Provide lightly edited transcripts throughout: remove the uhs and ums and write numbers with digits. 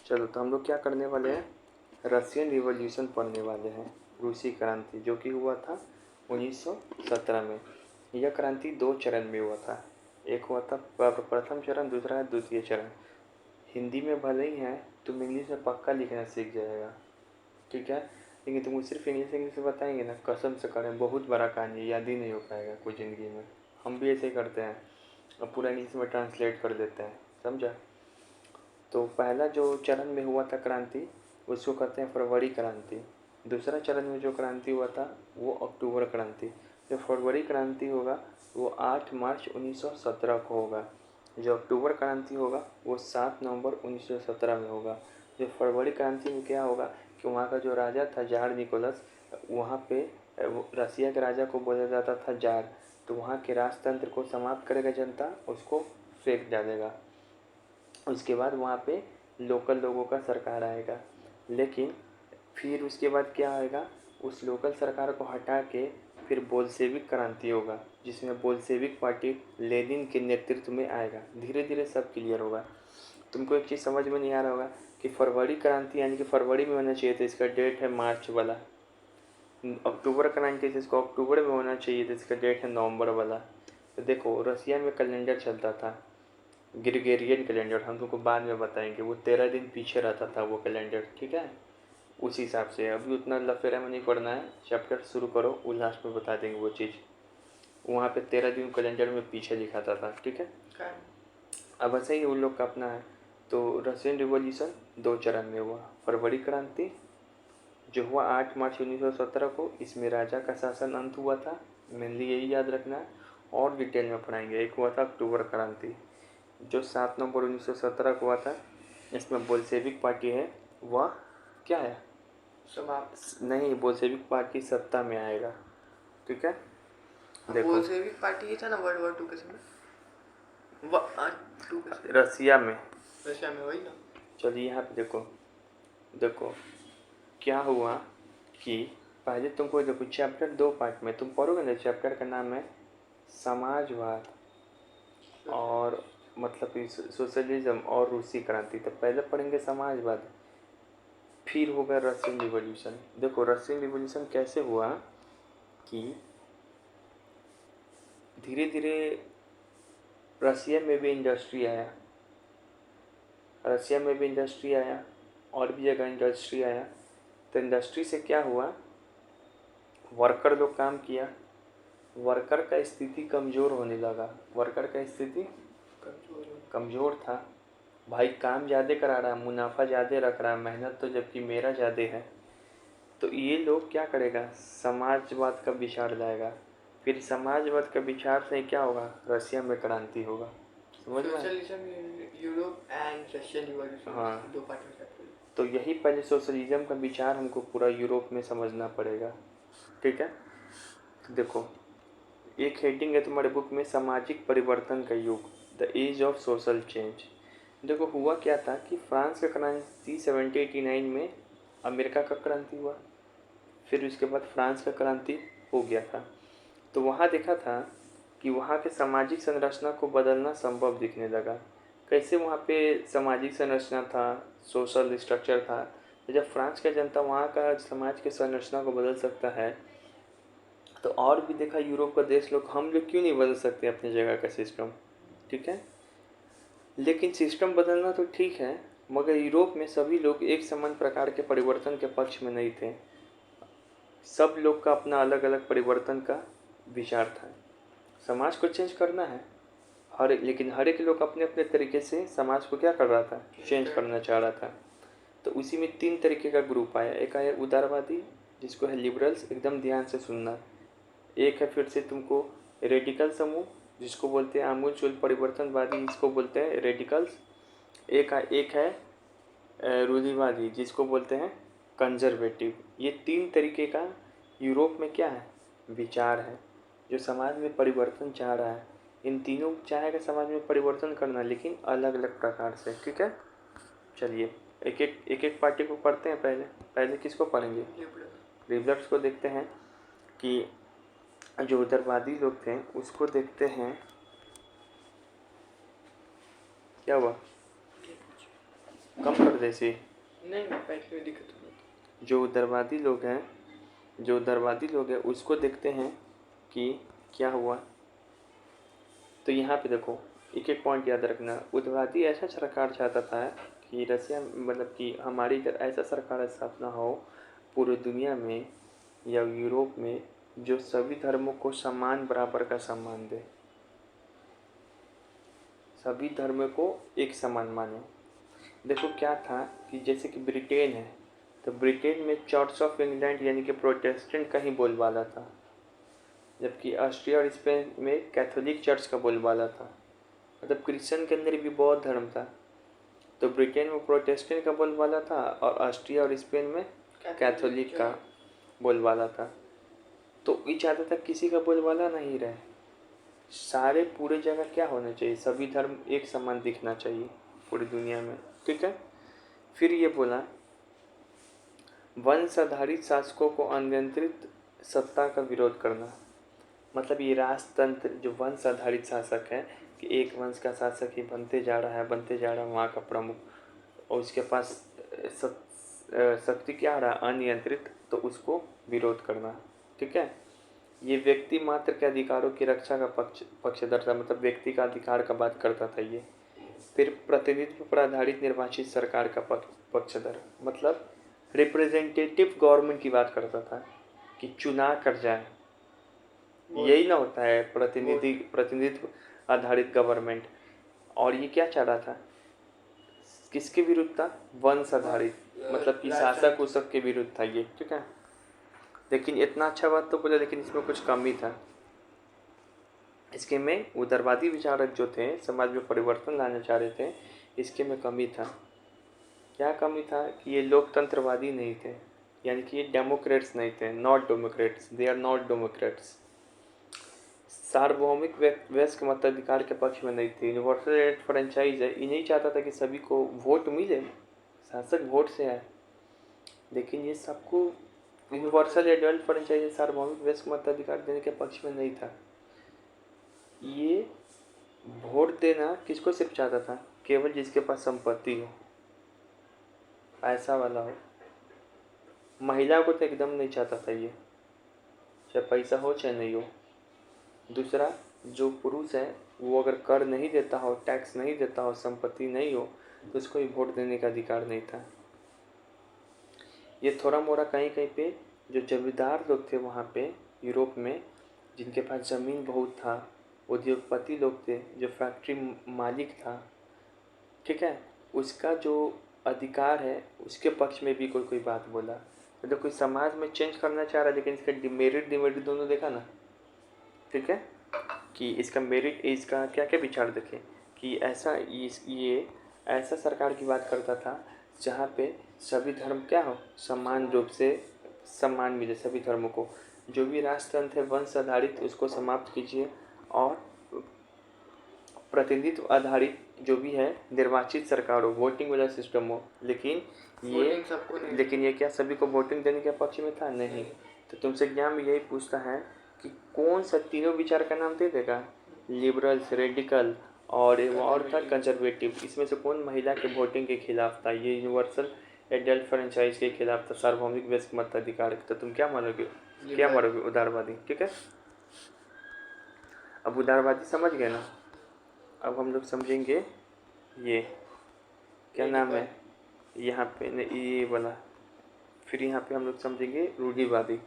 चलो तो हम लोग क्या करने वाले हैं, रशियन रिवॉल्यूशन पढ़ने वाले हैं, रूसी क्रांति जो कि हुआ था 1917 में। यह क्रांति 2 चरण में हुआ था। एक हुआ था प्रथम चरण, दूसरा है द्वितीय चरण। हिंदी में भले ही है, तुम इंग्लिश में पक्का लिखना सीख जाएगा, ठीक है। लेकिन तुमको सिर्फ इंग्लिश में बताएंगे ना, कसम से करें बहुत बड़ा कहानी, याद ही नहीं हो पाएगा कुछ ज़िंदगी में। हम भी ऐसे ही करते हैं, अब पूरा इंग्लिश में ट्रांसलेट कर देते हैं, समझा। तो पहला जो चरण में हुआ था क्रांति, उसको कहते हैं फरवरी क्रांति। दूसरा चरण में जो क्रांति हुआ था वो अक्टूबर क्रांति। जो फरवरी क्रांति होगा वो 8 मार्च 1917 को होगा। जो अक्टूबर क्रांति होगा वो 7 नवंबर 1917 में होगा। जो फरवरी क्रांति में क्या होगा कि वहाँ का जो राजा था जार निकोलस, वहाँ पे रसिया के राजा को बोला जाता था जार, तो वहाँ के राजतंत्र को समाप्त करेगा जनता, उसको फेंक डालेगा। उसके बाद वहाँ पे लोकल लोगों का सरकार आएगा। लेकिन फिर उसके बाद क्या आएगा, उस लोकल सरकार को हटा के फिर बोल्शेविक क्रांति होगा, जिसमें बोल्शेविक पार्टी लेनिन के नेतृत्व में आएगा। धीरे धीरे सब क्लियर होगा। तुमको एक चीज़ समझ में नहीं आ रहा होगा कि फरवरी क्रांति यानी कि फरवरी में होना चाहिए था, इसका डेट है मार्च वाला। अक्टूबर क्रांति जिसको अक्टूबर में होना चाहिए था, इसका डेट है नवंबर वाला। तो देखो रसिया में कैलेंडर चलता था, ग्रेगोरियन कैलेंडर, हम तुमको बाद में बताएंगे। वो 13 दिन पीछे रहता था वो कैलेंडर, ठीक है। उस हिसाब से अभी उतना लफेरा में नहीं पढ़ना है, चैप्टर शुरू करो, वो लास्ट में बता देंगे वो चीज़। वहाँ पे 13 दिन कैलेंडर में पीछे लिखाता था, ठीक है। अब ऐसे ही उन लोग का अपना है। तो रशियन रिवॉल्यूशन 2 चरण में हुआ। फरवरी क्रांति जो हुआ 8 मार्च 1917 को, इसमें राजा का शासन अंत हुआ था, मेनली यही याद रखना है, और डिटेल में पढ़ाएंगे। एक हुआ था अक्टूबर क्रांति जो 7 नवंबर 1917 को हुआ था। इसमें बोल्शेविक पार्टी है वह क्या है, समाप्त नहीं, बोल्शेविक पार्टी सत्ता में आएगा, ठीक है। देखो बोल्शेविक पार्टी ये था ना वर्ल्ड वॉर 2 के समय, रसिया में, रशिया में, वही ना। चलिए यहाँ पे देखो, देखो क्या हुआ कि पहले तुमको देखो चैप्टर 2 पार्ट में तुम पढ़ोगे ना, चैप्टर का नाम है समाजवाद और मतलब सोशलिज्म और रूसी क्रांति। तो पहले पढ़ेंगे समाजवाद, फिर होगा रशियन रिवॉल्यूशन। देखो रशियन रिवॉल्यूशन कैसे हुआ कि धीरे धीरे रसिया में भी इंडस्ट्री आया, रसिया में भी इंडस्ट्री आया और भी जगह इंडस्ट्री आया। तो इंडस्ट्री से क्या हुआ, वर्कर लोग काम किया, वर्कर का स्थिति कमज़ोर होने लगा। वर्कर का स्थिति कमज़ोर था, भाई काम ज़्यादा करा रहा, मुनाफा ज़्यादा रख रहा, मेहनत तो जबकि मेरा ज़्यादा है। तो ये लोग क्या करेगा, समाजवाद का विचार लाएगा। फिर समाजवाद का विचार से क्या होगा, रसिया में क्रांति होगा, समझ में। Socialism Europe and Russian revolution, हाँ, 2 पार्ट में चैप्टर। तो यही पहले सोशलिज्म का विचार हमको पूरा यूरोप में समझना पड़ेगा, ठीक है। तो देखो एक हेडिंग है तुम्हारे बुक में, सामाजिक परिवर्तन का युग, the age of social change. देखो हुआ क्या था कि फ्रांस का क्रांति 1789 में, अमेरिका का क्रांति हुआ, फिर उसके बाद फ्रांस का क्रांति हो गया था। तो वहाँ देखा था कि वहाँ के सामाजिक संरचना को बदलना संभव दिखने लगा। कैसे वहाँ पे सामाजिक संरचना था, सोशल स्ट्रक्चर था। तो जब फ्रांस का जनता वहाँ का समाज के संरचना को बदल सकता है, तो और भी देखा यूरोप का देश लोग, हम लोग क्यों नहीं बदल सकते अपनी जगह का सिस्टम, ठीक है। लेकिन सिस्टम बदलना तो ठीक है, मगर यूरोप में सभी लोग एक समान प्रकार के परिवर्तन के पक्ष में नहीं थे। सब लोग का अपना अलग अलग परिवर्तन का विचार था। समाज को चेंज करना है लेकिन हर एक लोग अपने अपने तरीके से समाज को क्या कर रहा था, चेंज करना चाह रहा था। तो उसी में 3 तरीके का ग्रुप आया। एक आया उदारवादी, जिसको है लिबरल्स, एकदम ध्यान से सुनना। एक है फिर से तुमको रेडिकल समूह, जिसको बोलते हैं आमूलचूल परिवर्तनवादी, इसको बोलते हैं रेडिकल्स। एक है रूढ़िवादी, जिसको बोलते हैं कंजर्वेटिव। ये 3 तरीके का यूरोप में क्या है, विचार है, जो समाज में परिवर्तन चाह रहा है। इन तीनों चाहेगा समाज में परिवर्तन करना, लेकिन अलग अलग प्रकार से, ठीक है। चलिए एक एक पार्टी को पढ़ते हैं। पहले किसको पढ़ेंगे, लिबरल्स को देखते हैं कि जो उदारवादी लोग थे उसको देखते हैं। क्या हुआ, कम कर दे इसे। नहीं पहले में दिक्कत हो रहा जो उदारवादी लोग हैं उसको देखते हैं कि क्या हुआ। तो यहाँ पे देखो एक एक पॉइंट याद रखना। उदारवादी ऐसा सरकार चाहता था कि रसिया मतलब कि हमारी इधर ऐसा सरकार स्थापना हो पूरी दुनिया में या यूरोप में जो सभी धर्मों को समान बराबर का सम्मान दे, सभी धर्म को एक समान माने। देखो क्या था कि जैसे कि ब्रिटेन है तो ब्रिटेन में चर्च ऑफ इंग्लैंड यानी कि प्रोटेस्टेंट का ही बोलबाला था, जबकि ऑस्ट्रिया और स्पेन में कैथोलिक चर्च का बोलबाला था। मतलब क्रिश्चियन के अंदर भी बौद्ध धर्म था, तो ब्रिटेन में प्रोटेस्टेंट का बोलबाला था और ऑस्ट्रिया और स्पेन में कैथोलिक का बोलबाला था। तो ये चाहता था किसी का बोलबाला नहीं रहे, सारे पूरे जगह क्या होना चाहिए, सभी धर्म एक समान दिखना चाहिए पूरी दुनिया में। ठीक है। फिर ये बोला वंश आधारित शासकों को अनियंत्रित सत्ता का विरोध करना। मतलब ये राजतंत्र जो वंश आधारित शासक है कि एक वंश का शासक ही बनते जा रहा है वहाँ का प्रमुख, और उसके पास शक्ति क्या आ रहा है अनियंत्रित, तो उसको विरोध करना। ठीक है। ये व्यक्ति मात्र के अधिकारों की रक्षा का पक्षधर था, मतलब व्यक्ति का अधिकार का बात करता था ये। फिर प्रतिनिधित्व पर आधारित निर्वाचित सरकार का पक्षधर, मतलब रिप्रेजेंटेटिव गवर्नमेंट की बात करता था कि चुनाव कर जाए, यही ना होता है प्रतिनिधित्व आधारित गवर्नमेंट। और ये क्या चाह रहा था, किसके विरुद्ध था, वंश आधारित, मतलब कि शासक उसक के विरुद्ध था ये। ठीक है। लेकिन इतना अच्छा बात तो बोला, लेकिन इसमें कुछ कमी था। इसके में उदारवादी विचारक जो थे समाज में परिवर्तन लाना चाह रहे थे, इसके में कमी था। क्या कमी था कि ये लोकतंत्रवादी नहीं थे, यानी कि ये डेमोक्रेट्स नहीं थे, not democrats, they are not democrats. सार्वभौमिक वयस्क मताधिकार के पक्ष में नहीं थी। यूनिवर्सल फ्रेंचाइज है, ये नहीं चाहता था कि सभी को वोट मिले, शासक वोट से आए, लेकिन ये सबको यूनिवर्सल एडल्ट फ्रेंचाइज सार्वभौमिक वयस्क मताधिकार देने के पक्ष में नहीं था। ये वोट देना किसको सिर्फ चाहता था, केवल जिसके पास संपत्ति हो, पैसा वाला हो। महिला को तो एकदम नहीं चाहता था ये, चाहे पैसा हो चाहे नहीं हो। दूसरा, जो पुरुष है वो अगर कर नहीं देता हो, टैक्स नहीं देता हो, संपत्ति नहीं हो, तो उसको भी वोट देने का अधिकार नहीं था। ये थोड़ा मोड़ा कहीं कहीं पे जो जमींदार लोग थे वहाँ पे यूरोप में, जिनके पास ज़मीन बहुत था, उद्योगपति लोग थे, जो फैक्ट्री मालिक था, ठीक है, उसका जो अधिकार है उसके पक्ष में भी कोई कोई बात बोला। मतलब कोई समाज में चेंज करना चाह रहा है, लेकिन इसका डिमेरिट दोनों देखा ना। ठीक है, कि इसका मेरिट, इसका क्या क्या विचार देखें कि ऐसा ये ऐसा सरकार की बात करता था जहाँ पे सभी धर्म क्या हो, समान रूप से सम्मान मिले सभी धर्मों को। जो भी राजतंत्र है वंश आधारित उसको समाप्त कीजिए, और प्रतिनिधित्व आधारित जो भी है निर्वाचित सरकार हो, वोटिंग वाला सिस्टम हो। लेकिन ये क्या सभी को वोटिंग देने के पक्ष में था? नहीं। तो तुमसे एग्जाम में यही पूछता है कि कौन सा तीनों विचार का नाम दे देगा, लिबरल्स, रेडिकल और था कंजर्वेटिव। इसमें से कौन महिला के वोटिंग के खिलाफ था? ये यूनिवर्सल एडल्ट फ्रेंचाइज के खिलाफ था, सार्वभौमिक वयस्क मताधिकार। तो तुम क्या मानोगे? क्या मानोगे? उदारवादी। ठीक है, अब उदारवादी समझ गए ना। अब हम लोग समझेंगे ये क्या नाम है यहाँ पे, ये वाला। फिर यहाँ पे हम लोग समझेंगे रूढ़िवादी,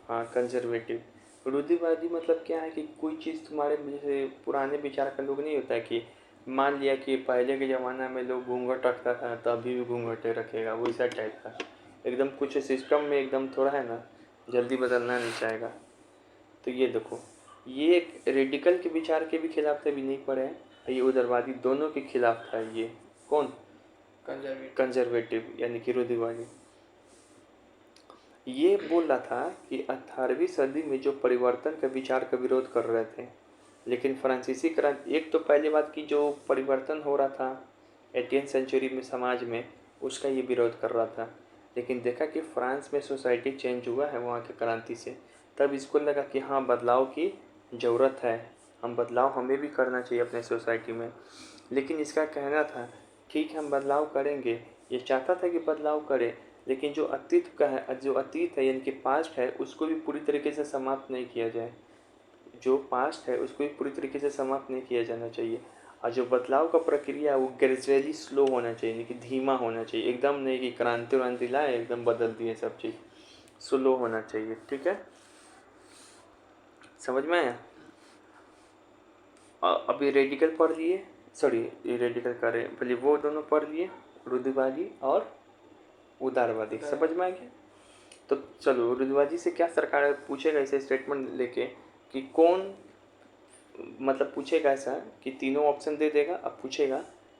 हाँ कंजर्वेटिव। रूढ़िवादी मतलब क्या है कि कोई चीज़ तुम्हारे जैसे पुराने विचार का लोग नहीं होता है कि मान लिया कि पहले के ज़माना में लोग घूंघट रखता था तो अभी भी घूंघटे रखेगा, वैसा टाइप का। एकदम कुछ सिस्टम में एकदम थोड़ा है ना, जल्दी बदलना नहीं चाहेगा। तो ये देखो, ये एक रेडिकल के विचार के भी खिलाफ थे, भी नहीं पढ़े हैं, ये उदारवादी, दोनों के खिलाफ था। ये कौन? कंजर्वेटिव यानी कि रूढ़िवादी। ये बोल रहा था कि 18वीं सदी में जो परिवर्तन के विचार का विरोध कर रहे थे, लेकिन फ्रांसीसी क्रांति, एक तो पहली बात की जो परिवर्तन हो रहा था 18th सेंचुरी में समाज में, उसका ये विरोध कर रहा था। लेकिन देखा कि फ्रांस में सोसाइटी चेंज हुआ है वहाँ की क्रांति से, तब इसको लगा कि हाँ बदलाव की ज़रूरत है, हम बदलाव हमें भी करना चाहिए अपने सोसाइटी में। लेकिन इसका कहना था ठीक है हम बदलाव करेंगे, ये चाहता था कि बदलाव करे, लेकिन जो अतीत का है, जो अतीत है यानी कि पास्ट है, उसको भी पूरी तरीके से समाप्त नहीं किया जाए। जो पास्ट है उसको भी पूरी तरीके से समाप्त नहीं किया जाना चाहिए। और जो बदलाव का प्रक्रिया है वो ग्रेजुअली स्लो होना चाहिए, यानी कि धीमा होना चाहिए, एकदम नहीं कि क्रांति व्रांति लाए एकदम बदल दिए सब चीज़, स्लो होना चाहिए। ठीक है, समझ में आया? अभी रेडिकल पढ़ लिए, सॉरी ये रेडिकल करें पहले, वो दोनों पढ़ लिए, रुद्रवादी और उदारवादी, समझ में आ गया? तो चलो, रुद्रवादी से क्या सरकार पूछेगा ऐसे स्टेटमेंट लेके कि कौन, मतलब पूछेगा ऐसा कि तीनों ऑप्शन दे देगा, अब पूछेगा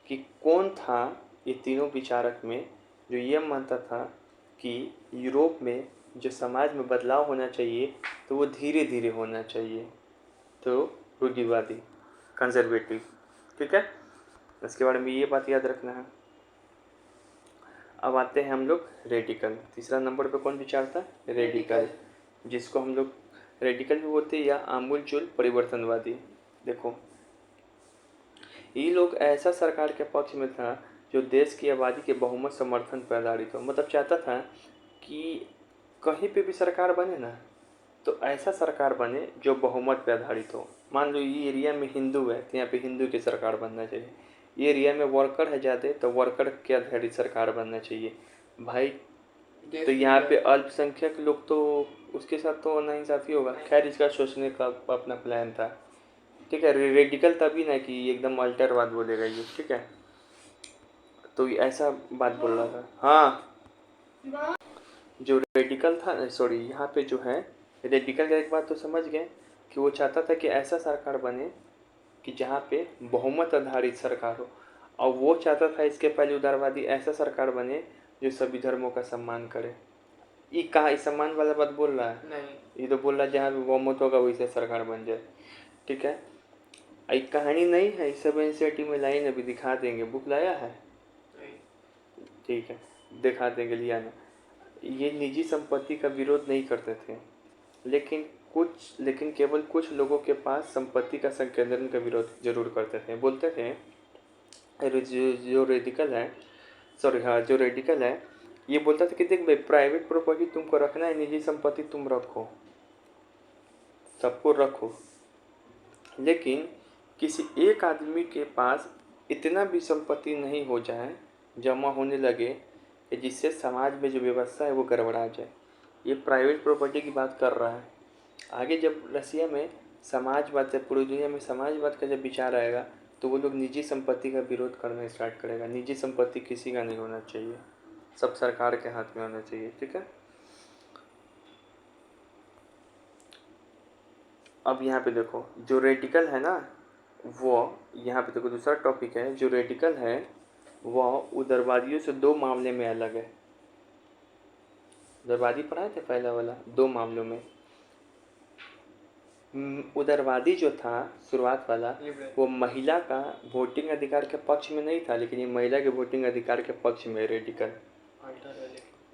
कि कौन था ये तीनों विचारक में जो ये मानता था कि यूरोप में जो समाज में बदलाव होना चाहिए तो वो धीरे धीरे होना चाहिए, तो रूढ़िवादी, कंजर्वेटिव। ठीक है, इसके बारे में ये बात याद रखना है। अब आते हैं हम लोग रेडिकल। तीसरा नंबर पे कौन विचार था? रेडिकल, जिसको हम लोग रेडिकल भी बोलते हैं या आमूलचूल परिवर्तनवादी। देखो, ये लोग ऐसा सरकार के पक्ष में था जो देश की आबादी के बहुमत समर्थन पर आधारित हो, मतलब चाहता था कि कहीं पे भी सरकार बने ना तो ऐसा सरकार बने जो बहुमत पे आधारित हो। मान लो ये एरिया में हिंदू है तो यहाँ पे हिंदू की सरकार बनना चाहिए, ये एरिया में वर्कर है ज़्यादा तो वर्कर के आधारित सरकार बनना चाहिए भाई। तो यहाँ पे अल्पसंख्यक लोग तो उसके साथ तो नाइंसाफ़ी होगा। खैर, इसका सोचने का अपना प्लान था। ठीक है, रेडिकल तभी ना कि एकदम अल्टरवाद बोलेगा ये। ठीक है, तो ये ऐसा बात बोल रहा था। हाँ, जो रेडिकल था, सॉरी यहाँ पे जो है रेडिकल का एक बात तो समझ गए कि वो चाहता था कि ऐसा सरकार बने कि जहाँ पे बहुमत आधारित सरकार हो, और वो चाहता था इसके पहले उदारवादी ऐसा सरकार बने जो सभी धर्मों का सम्मान करे। ये कहाँ इस सम्मान वाला बात बोल रहा है? नहीं, ये तो बोल रहा है जहाँ भी बहुमत होगा वैसे सरकार बन जाए। ठीक है, एक कहानी नहीं है, इस सब एनसीईआरटी में लाइन अभी दिखा देंगे, बुक लाया है? ठीक है, दिखा देंगे, लिया ना। ये निजी संपत्ति का विरोध नहीं करते थे, लेकिन केवल कुछ लोगों के पास संपत्ति का संकेंद्रण का विरोध जरूर करते थे। बोलते थे जो रेडिकल है, सॉरी हाँ, जो रेडिकल है ये बोलता था कि देख भाई, प्राइवेट प्रॉपर्टी तुमको रखना है, निजी संपत्ति तुम रखो, सबको रखो, लेकिन किसी एक आदमी के पास इतना भी संपत्ति नहीं हो जाए, जमा होने लगे कि जिससे समाज में जो व्यवस्था है वो गड़बड़ा जाए। ये प्राइवेट प्रॉपर्टी की बात कर रहा है। आगे जब रसिया में समाजवाद से पूरी दुनिया में समाजवाद का जब विचार आएगा तो वो लोग निजी संपत्ति का विरोध करना स्टार्ट करेगा। निजी संपत्ति किसी का नहीं होना चाहिए, सब सरकार के हाथ में होना चाहिए। ठीक है, अब यहाँ पे देखो, जो रेडिकल है ना, वो यहाँ पे देखो दूसरा टॉपिक है, जो रेडिकल है वह उदारवादियों से दो मामले में अलग है। उदारवादी पढ़ाए थे पहला वाला, दो मामलों में। उदारवादी जो था शुरुआत वाला, वो महिला का वोटिंग अधिकार के पक्ष में नहीं था, लेकिन ये महिला के वोटिंग अधिकार के पक्ष में रेडिकल।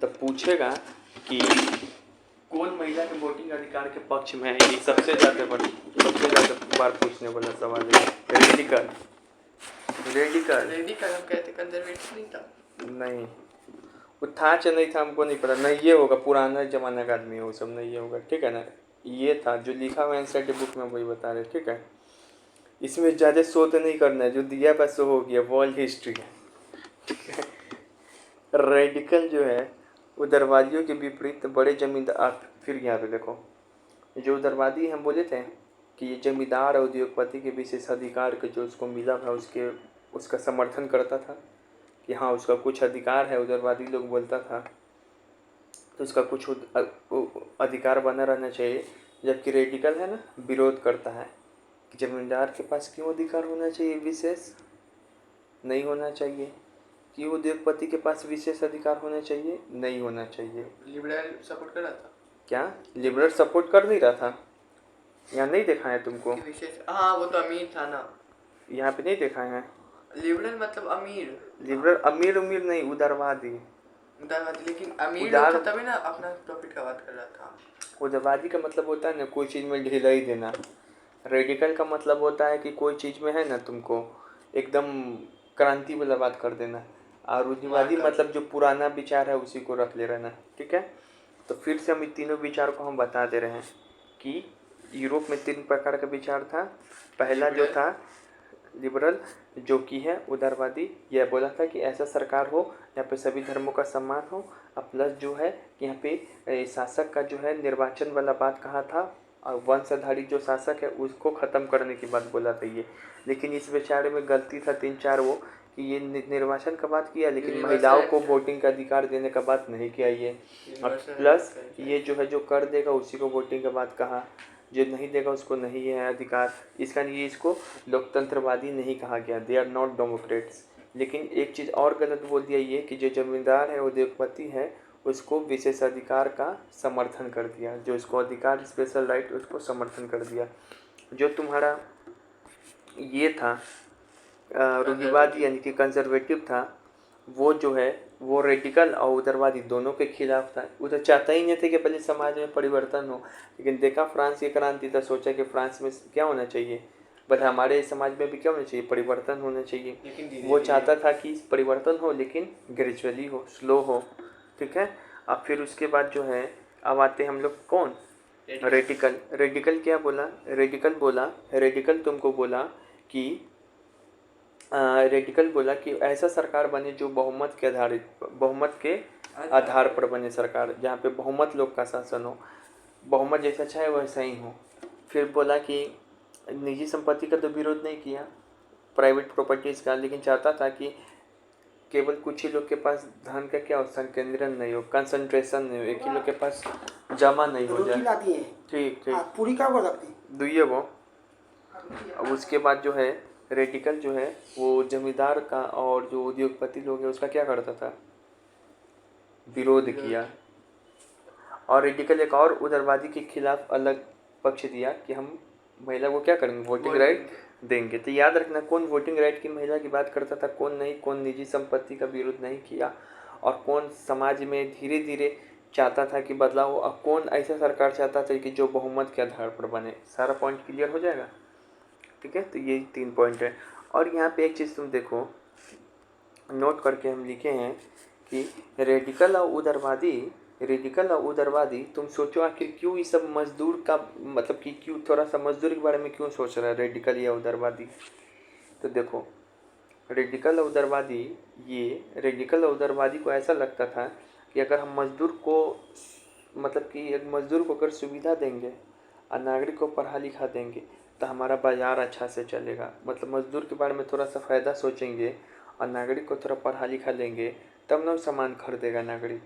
तब पूछेगा कि कौन महिला के वोटिंग अधिकार के पक्ष में है, ये सबसे ज़्यादा बार पूछने वाला सवाल है। रेडिकल हम कहते कंजर्वेटिव नहीं था। नहीं, वो था चाहे नहीं था हमको नहीं पता, नहीं ये होगा पुराना जमाना का आदमी है वो सब, नहीं ये होगा। ठीक है ना, ये था जो लिखा हुआ एनसीईआरटी बुक में, वही बता रहे। ठीक है, इसमें ज़्यादा शोध नहीं करना है, जो दिया बस हो गया, वर्ल्ड हिस्ट्री है। ठीक है, रेडिकल जो है उदारवादियों के विपरीत बड़े जमींदार। फिर यहाँ पे देखो, जो उदारवादी हम बोले थे कि ये जमींदार और उद्योगपति के विशेष अधिकार के जो उसको मिला था उसका समर्थन करता था कि हाँ उसका कुछ अधिकार है, उदारवादी लोग बोलता था, तो उसका कुछ अधिकार बना रहना चाहिए। जबकि रेडिकल है ना, विरोध करता है कि जमींदार के पास क्यों अधिकार होना चाहिए, विशेष नहीं होना चाहिए। कि उद्योगपति के पास विशेष अधिकार होना चाहिए, नहीं होना चाहिए। लिबरल सपोर्ट कर रहा था क्या? लिबरल सपोर्ट कर नहीं रहा था? यहाँ नहीं देखा है तुमको? विशेष, हाँ वो तो अमीर था ना, यहाँ पे नहीं देखा है। लिबरल मतलब अमीर, लिबरल अमीर उमीर नहीं, उदारवादी। उदारवादी, लेकिन अमीर लोग था तभी ना अपना प्रॉफिट का बात कर रहा था। उदारवादी का मतलब होता है ना कोई चीज़ में ढिलाई देना। रेडिकल का मतलब होता है कि कोई चीज़ में है ना तुमको एकदम क्रांति वाला बात कर देना, और रूढ़िवादी मतलब जो पुराना विचार है उसी को रख ले रहना। ठीक है, तो फिर से हम इन तीनों विचारों को हम बता दे रहे हैं कि यूरोप में 3 प्रकार का विचार था। पहला जो था लिबरल, जो कि है उदारवादी। यह बोला था कि ऐसा सरकार हो यहाँ पे सभी धर्मों का सम्मान हो, और प्लस जो है यहाँ पे शासक का जो है निर्वाचन वाला बात कहा था, और वंशधारी जो शासक है उसको ख़त्म करने की बात बोला था ये। लेकिन इस विचार में गलती था 3-4 वो, कि ये निर्वाचन का बात किया लेकिन महिलाओं को वोटिंग का अधिकार देने का बात नहीं किया ये। और प्लस ये जो है जो कर देगा उसी को वोटिंग का बात कहा, जो नहीं देगा उसको नहीं है अधिकार। इसका ये इसको लोकतंत्रवादी नहीं कहा गया, दे आर नॉट डेमोक्रेट्स। लेकिन एक चीज़ और गलत बोल दिया ये कि जो जमींदार है उद्योगपति है उसको विशेषाधिकार का समर्थन कर दिया, जो उसको अधिकार स्पेशल राइट उसको समर्थन कर दिया। जो तुम्हारा ये था रूढ़िवादी यानी कि कंजर्वेटिव था, वो जो है वो रेडिकल और उदारवादी दोनों के खिलाफ था। वो तो चाहता ही नहीं थे कि पहले समाज में परिवर्तन हो, लेकिन देखा फ्रांस की क्रांति था, सोचा कि फ्रांस में क्या होना चाहिए, बट हमारे समाज में भी क्या होना चाहिए, परिवर्तन होना चाहिए। वो चाहता था कि परिवर्तन हो लेकिन ग्रेजुअली हो, स्लो हो। ठीक है, अब फिर उसके बाद जो है अब आते हम लोग कौन, रेडिकल। रेडिकल क्या बोला, रेडिकल तुमको बोला कि रेडिकल बोला कि ऐसा सरकार बने जो बहुमत के आधार पर बने सरकार, जहाँ पे बहुमत लोग का शासन हो, बहुमत जैसा चाहे वैसा ही हो। फिर बोला कि निजी संपत्ति का तो विरोध नहीं किया, प्राइवेट प्रॉपर्टीज़ का, लेकिन चाहता था कि केवल कुछ ही लोग के पास धन का क्या हो, संकेंद्रण नहीं हो, कंसंट्रेशन नहीं हो, एक ही लोग के पास जमा नहीं हो जाए। ठीक पूरी का बोला दुइये वो। अब उसके बाद जो है रेडिकल जो है वो जमींदार का और जो उद्योगपति लोग हैं उसका क्या करता था, विरोध किया। और रेडिकल एक और उदारवादी के खिलाफ अलग पक्ष दिया कि हम महिला को क्या करेंगे, वोटिंग राइट देंगे। तो याद रखना कौन वोटिंग राइट की महिला की बात करता था, कौन नहीं, कौन निजी संपत्ति का विरोध नहीं किया, और कौन समाज में धीरे धीरे चाहता था कि बदलाव हो, और कौन ऐसा सरकार चाहता था कि जो बहुमत के आधार पर बने। सारा पॉइंट क्लियर हो जाएगा। ठीक है, तो ये 3 पॉइंट है। और यहाँ पे एक चीज़ तुम देखो, नोट करके हम लिखे हैं कि रेडिकल और उदारवादी तुम सोचो आखिर क्यों ये सब मजदूर का मतलब कि क्यों थोड़ा सा मजदूर के बारे में क्यों सोच रहा है रेडिकल या उदारवादी। तो देखो रेडिकल और उदारवादी को ऐसा लगता था कि अगर हम मजदूर को मतलब कि एक मजदूर को अगर सुविधा देंगे और नागरिक को पढ़ा लिखा देंगे तो हमारा बाज़ार अच्छा से चलेगा। मतलब मजदूर के बारे में थोड़ा सा फ़ायदा सोचेंगे और नागरिक को थोड़ा पढ़ा लिखा लेंगे तब ना सामान खरीदेगा नागरिक।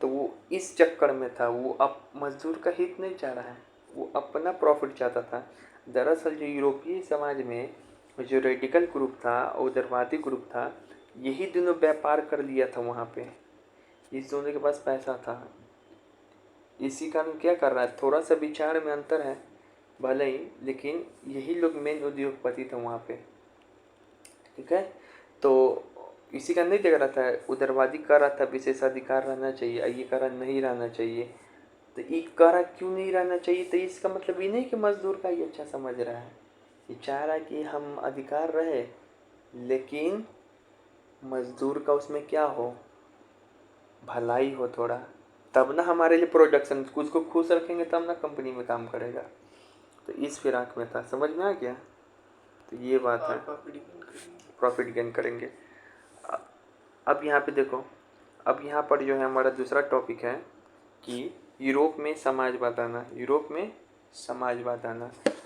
तो वो इस चक्कर में था, वो अब मजदूर का हित नहीं चाह रहा है, वो अपना प्रॉफिट चाहता था। दरअसल जो यूरोपीय समाज में जो रेडिकल ग्रुप था और उदारवादी ग्रुप था, यही दोनों व्यापार कर लिया था वहाँ पे, इस दोनों के पास पैसा था। इसी कारण क्या कर रहा है, थोड़ा सा विचार में अंतर है भले ही, लेकिन यही लोग मेन उद्योगपति थे वहाँ पे। ठीक है, तो इसी का नहीं देख रहा था, उदारवादी कर रहा था विशेषाधिकार रहना चाहिए, ये कह रहा नहीं रहना चाहिए। तो ये कह रहा क्यों नहीं रहना चाहिए, तो इसका मतलब ये नहीं कि मजदूर का ये अच्छा समझ रहा है, ये चाह रहा है कि हम अधिकार रहे लेकिन मजदूर का उसमें क्या हो, भलाई हो थोड़ा, तब ना हमारे लिए प्रोडक्शन, उसको खुश रखेंगे तब ना कंपनी में काम करेगा। तो इस फिराक में था, समझ में आ गया। तो ये बात है, प्रॉफिट गेन करेंगे। अब यहाँ पे देखो, अब यहाँ पर जो है हमारा दूसरा टॉपिक है कि यूरोप में समाजवाद आना।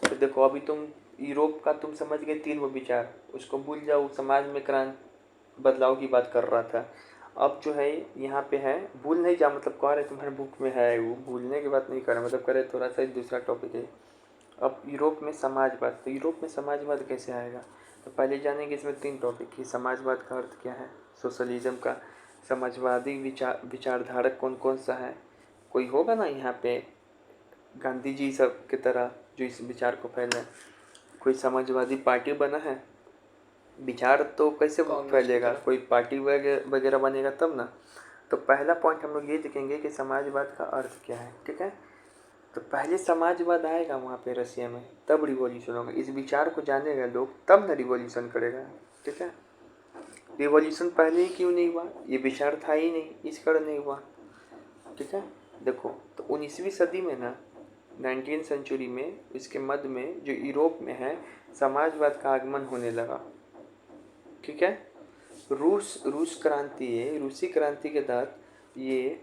तो देखो अभी तुम यूरोप का तुम समझ गए 3 वो विचार, उसको भूल जाओ, समाज में क्रांति बदलाव की बात कर रहा था। अब जो है यहाँ पे है, भूल नहीं जा मतलब कह रहे तुम्हारे बुक में है, वो भूलने की बात नहीं कर रहे, मतलब करे थोड़ा सा दूसरा टॉपिक है। अब यूरोप में समाजवाद, तो यूरोप में समाजवाद कैसे आएगा, तो पहले जानेंगे इसमें 3 टॉपिक कि समाजवाद का अर्थ क्या है, सोशलिज्म का, समाजवादी विचारधारक कौन कौन सा है, कोई होगा ना यहाँ पे गांधी जी सब की तरह जो इस विचार को फैलाए, कोई समाजवादी पार्टी बना है, विचार तो कैसे फैलेगा, कोई पार्टी वगैरह बनेगा तब ना। तो पहला पॉइंट हम लोग ये देखेंगे कि समाजवाद का अर्थ क्या है। ठीक है, तो पहले समाजवाद आएगा वहाँ पे रसिया में, तब रिवॉल्यूशन होगा। इस विचार को जानेगा लोग तब ना रिवॉल्यूशन करेगा। ठीक है, रिवॉल्यूशन पहले ही क्यों नहीं हुआ? ये विचार था ही नहीं, इस कारण नहीं हुआ। ठीक है, देखो तो 19वीं सदी में ना, 19th सेंचुरी में, इसके मध्य में जो यूरोप में है, समाजवाद का आगमन होने लगा। ठीक है, रूस क्रांति है, रूसी क्रांति के तहत ये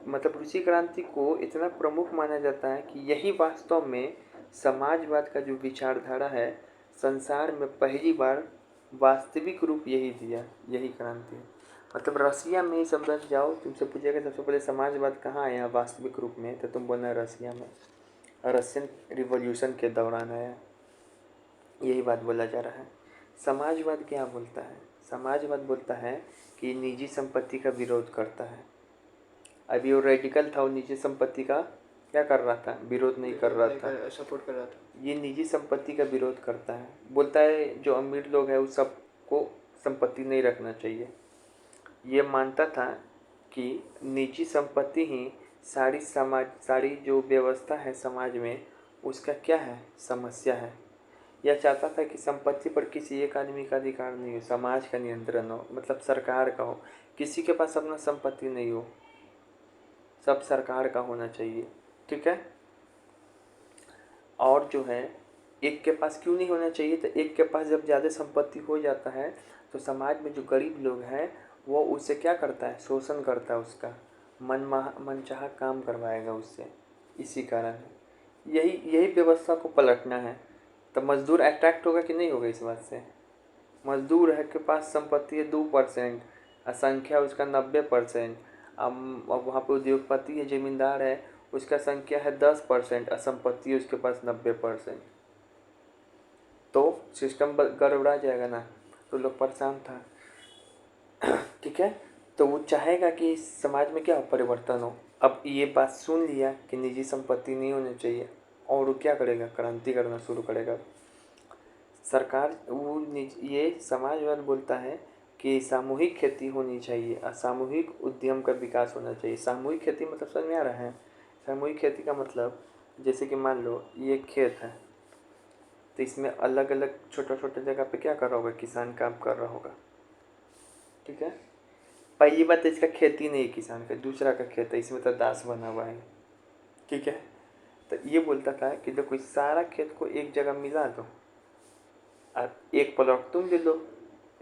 मतलब रूसी क्रांति को इतना प्रमुख माना जाता है कि यही वास्तव में समाजवाद का जो विचारधारा है, संसार में पहली बार वास्तविक रूप यही दिया, यही क्रांति। मतलब रसिया में ही समझ जाओ, तुमसे पूछेगा सबसे पहले समाजवाद कहाँ आया वास्तविक रूप में, तो तुम बोलना रसिया में, रशियन रिवॉल्यूशन के दौरान आया, यही बात बोला जा रहा है। समाजवाद क्या बोलता है? समाजवाद बोलता है कि निजी संपत्ति का विरोध करता है। अभी वो रेडिकल था, वो निजी संपत्ति का क्या कर रहा था? विरोध नहीं कर रहा था, सपोर्ट कर रहा था। ये निजी संपत्ति का विरोध करता है। बोलता है जो अमीर लोग हैं उस सबको संपत्ति नहीं रखना चाहिए। ये मानता था कि निजी संपत्ति ही सारी जो व्यवस्था है समाज में, उसका क्या है? समस्या है। यह चाहता था कि संपत्ति पर किसी एक आदमी का अधिकार नहीं हो, समाज का नियंत्रण हो, मतलब सरकार का हो, किसी के पास अपना संपत्ति नहीं हो, सब सरकार का होना चाहिए। ठीक है, और जो है एक के पास क्यों नहीं होना चाहिए? तो एक के पास जब ज़्यादा संपत्ति हो जाता है तो समाज में जो गरीब लोग हैं वो उससे क्या करता है? शोषण करता है, उसका मनचाहा काम करवाएगा उससे। इसी कारण यही व्यवस्था को पलटना है। तो मजदूर अट्रैक्ट होगा कि नहीं होगा इस बात से? मजदूर है के पास संपत्ति है 2%, संख्या उसका 90%। अब वहाँ पे उद्योगपति है, जमींदार है, उसका संख्या है 10% और संपत्ति उसके पास 90%। तो सिस्टम गड़बड़ा जाएगा ना, तो लोग परेशान था। ठीक है, तो वो चाहेगा कि समाज में क्या परिवर्तन हो। अब ये बात सुन लिया कि निजी संपत्ति नहीं होनी चाहिए, और वो क्या करेगा? क्रांति करना शुरू करेगा। सरकार ये समाजवाद बोलता है कि सामूहिक खेती होनी चाहिए और सामूहिक उद्यम का विकास होना चाहिए। सामूहिक खेती मतलब समझ में आ रहा है? सामूहिक खेती का मतलब जैसे कि मान लो ये खेत है, तो इसमें अलग अलग छोटा छोटा जगह पे क्या कर रहा होगा? किसान काम कर रहा होगा। ठीक है, पहली बात इसका खेती नहीं है किसान का, दूसरा का खेत है, इसमें तो दास बना हुआ है। ठीक है, तो ये बोलता था कि देखो इस सारा खेत को एक जगह मिला दो, और एक प्लॉट तुम ले लो,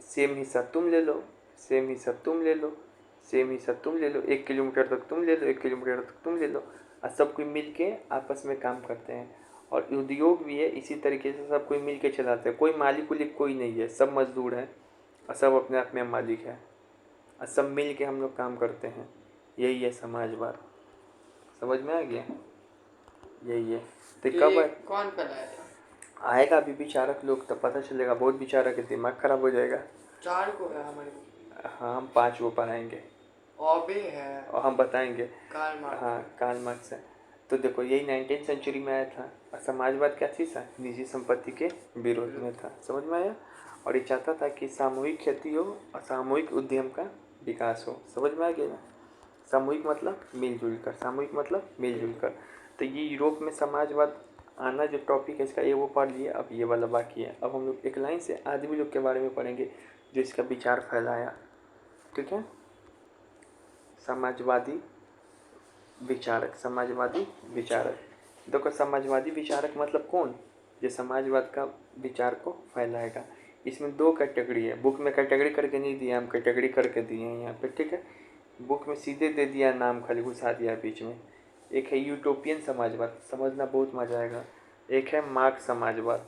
सेम हिस्सा तुम ले लो, सेम हिस्सा तुम ले लो, सेम हिस्सा तुम ले लो, 1 किलोमीटर तक तुम ले लो, 1 किलोमीटर तक तुम ले लो, और सब कोई मिल के आपस में काम करते हैं। और उद्योग भी है इसी तरीके से, सब कोई मिल के चलाते हैं, कोई मालिक उलिक कोई नहीं है, सब मजदूर हैं और सब अपने आप में मालिक है, और सब मिल के हम लोग काम करते हैं। यही है समाजवाद। समझ में आ गया? यही है। तो कब कौन फैलाया था? आएगा अभी विचारक लोग, तो पता चलेगा। बहुत विचारक है, दिमाग खराब हो जाएगा। 4 को है हमारे। हाँ, हम 5 को पढ़ाएंगे ऑबे है और हम बताएंगे। Karl Marx. हाँ, कार्ल मार्क्स है। तो देखो यही 19th सेंचुरी में आया था, और समाजवाद क्या चीज़ था? निजी संपत्ति के विरोध में था। समझ में आया? और ये चाहता था कि सामूहिक खेती हो और सामूहिक उद्यम का विकास हो। समझ में आ गया ना? सामूहिक मतलब मिलजुल कर, सामूहिक मतलब मिलजुल कर। तो ये यूरोप में समाजवाद आना जो टॉपिक है इसका, ये वो पढ़ लिया। अब ये वाला बाकी है। अब हम लोग एक लाइन से आदमी लोग के बारे में पढ़ेंगे जो इसका विचार फैलाया। ठीक है, समाजवादी विचारक। समाजवादी विचारक, देखो समाजवादी विचारक मतलब कौन? जो समाजवाद का विचार को फैलाएगा। इसमें 2 कैटेगरी है। बुक में कैटेगरी करके नहीं दिया, हम कैटेगरी करके दिए हैं यहाँ पे। ठीक है, बुक में सीधे दे दिया, नाम खाली घुसा दिया बीच में। एक है यूटोपियन समाजवाद, समझना बहुत मजा आएगा। एक है मार्क्स समाजवाद।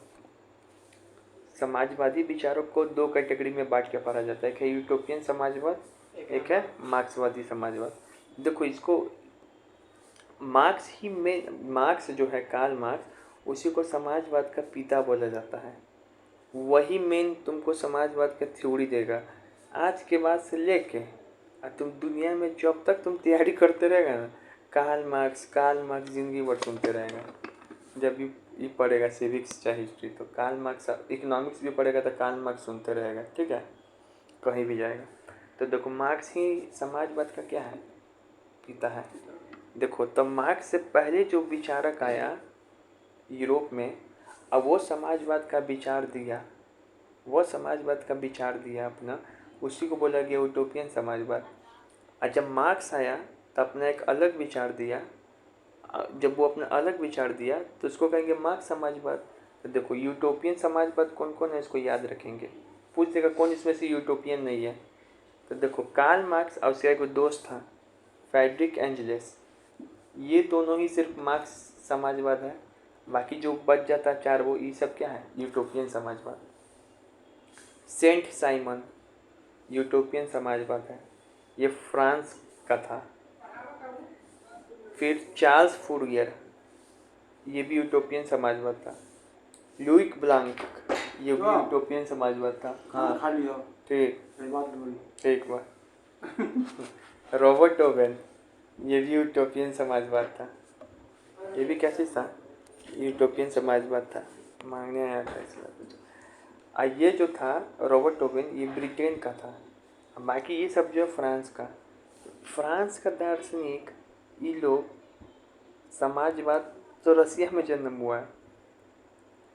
समाजवादी विचारों को 2 कैटेगरी में बांट के पढ़ा जाता है। एक है यूटोपियन समाजवाद, एक है मार्क्सवादी समाजवाद। देखो इसको मार्क्स ही में, मार्क्स जो है कार्ल मार्क्स, उसी को समाजवाद का पिता बोला जाता है। वही मेन तुमको समाजवाद का थ्योरी देगा। आज के बाद से लेके तुम दुनिया में जब तक तुम तैयारी करते रहेगा ना, कार्ल मार्क्स जिंदगी भर सुनते रहेगा। जब भी ये पढ़ेगा सिविक्स चाहे हिस्ट्री, तो कार्ल मार्क्स, इकोनॉमिक्स भी पढ़ेगा तो कार्ल मार्क्स सुनते रहेगा। ठीक है, कहीं भी जाएगा तो देखो मार्क्स ही समाजवाद का क्या है? पिता है। देखो तब मार्क्स से पहले जो विचारक आया यूरोप में, अब वो समाजवाद का विचार दिया। वह समाजवाद का विचार दिया अपना, उसी को बोला गया यूटोपियन समाजवाद। और जब मार्क्स आया तो अपना एक अलग विचार दिया। जब वो अपना अलग विचार दिया तो उसको कहेंगे मार्क्स समाजवाद। तो देखो यूटोपियन समाजवाद कौन कौन है इसको याद रखेंगे, पूछ देगा कौन इसमें से यूटोपियन नहीं है। तो देखो कार्ल मार्क्स और उसका एक दोस्त था फ्रेडरिक एंजल्स, ये दोनों ही सिर्फ मार्क्स समाजवाद है। बाकी जो बच जाता है चार, वो ये सब क्या है, यूटोपियन समाजवाद। सेंट साइमन यूटोपियन समाजवाद है, ये फ्रांस का था। फिर चार्ल्स फूरियर, ये भी यूटोपियन समाजवाद था। लुइक ब्लांक, ये भी यूटोपियन समाजवाद था। हाँ खा लियो ठीक बात ठीक बात। रॉबर्ट ओवेन, ये भी यूटोपियन समाजवाद था। ये भी क्या चीज़ था, यूटोपियन समाजवाद था। मांगने आया था इसलिए। ये जो था रॉबर्ट ओवेन, ये ब्रिटेन का था। बाकी ये सब जो फ्रांस का दार्शनिक, ये लोग समाजवाद तो रसिया में जन्म हुआ है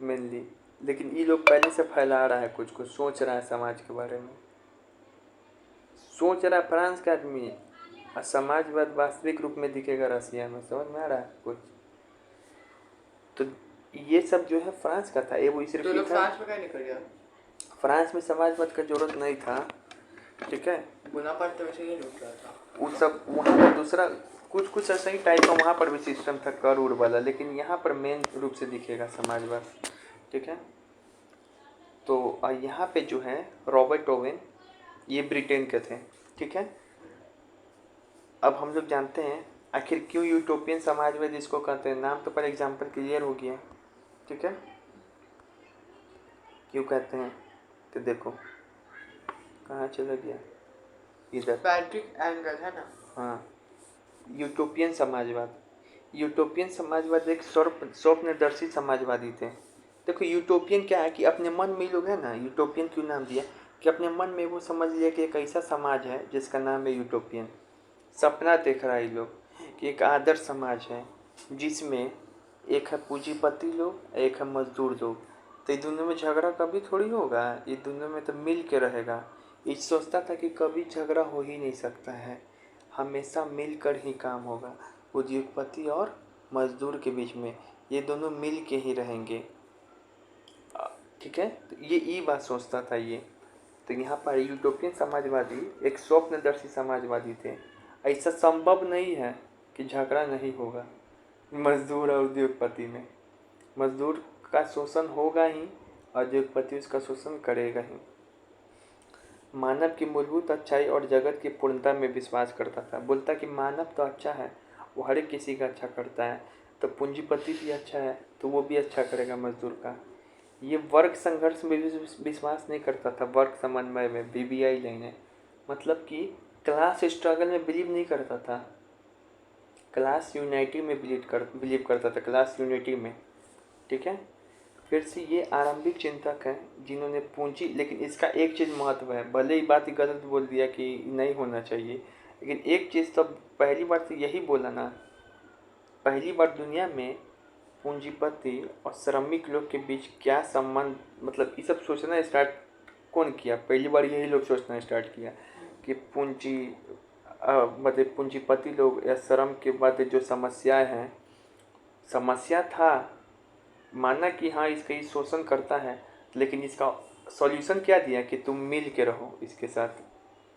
मेनली, लेकिन ये लोग पहले से फैला रहा है, कुछ कुछ सोच रहा है समाज के बारे में, सोच रहा है फ्रांस का आदमी, और समाजवाद वास्तविक रूप में दिखेगा रसिया में। समझ में आ रहा है कुछ। तो ये सब जो है फ्रांस का था। ये वो सिर्फ तो था, फ्रांस में क्या निकल गया? फ्रांस में समाजवाद का जरूरत नहीं था, ठीक है। बोनापार्ट तो वैसे ही रुक रहा था। वो सब वहाँ पर दूसरा कुछ कुछ ऐसा ही टाइप का वहाँ पर भी सिस्टम था कर उड़ वाला, लेकिन यहाँ पर मेन रूप से दिखेगा समाजवाद, ठीक है। तो यहाँ पे जो है रॉबर्ट ओवेन, ये ब्रिटेन के थे, ठीक है। अब हम लोग जानते हैं आखिर क्यों यूटोपियन समाजवाद इसको कहते हैं। नाम तो पर एग्जाम्पल क्लियर हो गया, ठीक है, क्यों कहते हैं। तो देखो कहाँ चला गया, इधर फ्रेडरिक एंगल है ना। हाँ, यूटोपियन समाजवाद एक स्वप्नदर्शी समाजवादी थे। देखो यूटोपियन क्या है कि अपने मन में लोग है ना, यूटोपियन क्यों नाम दिया कि अपने मन में वो समझ लिया कि एक ऐसा समाज है जिसका नाम है यूटोपियन। सपना देख रहा है ये लोग कि एक आदर्श समाज है जिसमें एक है पूंजीपति लोग, एक है मजदूर लोग। तो ये दोनों में झगड़ा कभी थोड़ी होगा, ये दोनों में तो मिल के रहेगा। ये सोचता था कि कभी झगड़ा हो ही नहीं सकता है, हमेशा मिलकर ही काम होगा। उद्योगपति और मजदूर के बीच में ये दोनों मिल के ही रहेंगे, ठीक है। तो ये बात सोचता था ये। तो यहाँ पर यूटोपियन समाजवादी एक स्वप्नदर्शी समाजवादी थे। ऐसा संभव नहीं है कि झगड़ा नहीं होगा मजदूर और उद्योगपति में। मजदूर का शोषण होगा ही और उद्योगपति उसका शोषण करेगा ही। मानव की मूलभूत अच्छाई और जगत की पूर्णता में विश्वास करता था। बोलता कि मानव तो अच्छा है, वो हर एक किसी का अच्छा करता है, तो पूंजीपति भी अच्छा है तो वो भी अच्छा करेगा मजदूर का। ये वर्ग संघर्ष में भी विश्वास नहीं करता था, वर्ग समन्वय में, बीबीआई लाइन है, मतलब कि क्लास स्ट्रगल में बिलीव नहीं करता था, क्लास यूनिटी में बिलीव करता था, क्लास यूनिटी में, ठीक है। फिर से ये आरंभिक चिंतक हैं जिन्होंने पूंजी, लेकिन इसका एक चीज़ महत्व है, भले ही बात गलत बोल दिया कि नहीं होना चाहिए, लेकिन एक चीज़ तो पहली बार तो यही बोला ना, पहली बार दुनिया में पूंजीपति और श्रमिक लोग के बीच क्या संबंध, मतलब ये सब सोचना स्टार्ट कौन किया, पहली बार यही लोग सोचना स्टार्ट किया कि मतलब पूंजीपति लोग या श्रम के बाद जो समस्याएं हैं, समस्या था माना कि हाँ इसका ये शोषण करता है, लेकिन इसका सॉल्यूशन क्या दिया कि तुम मिल के रहो, इसके साथ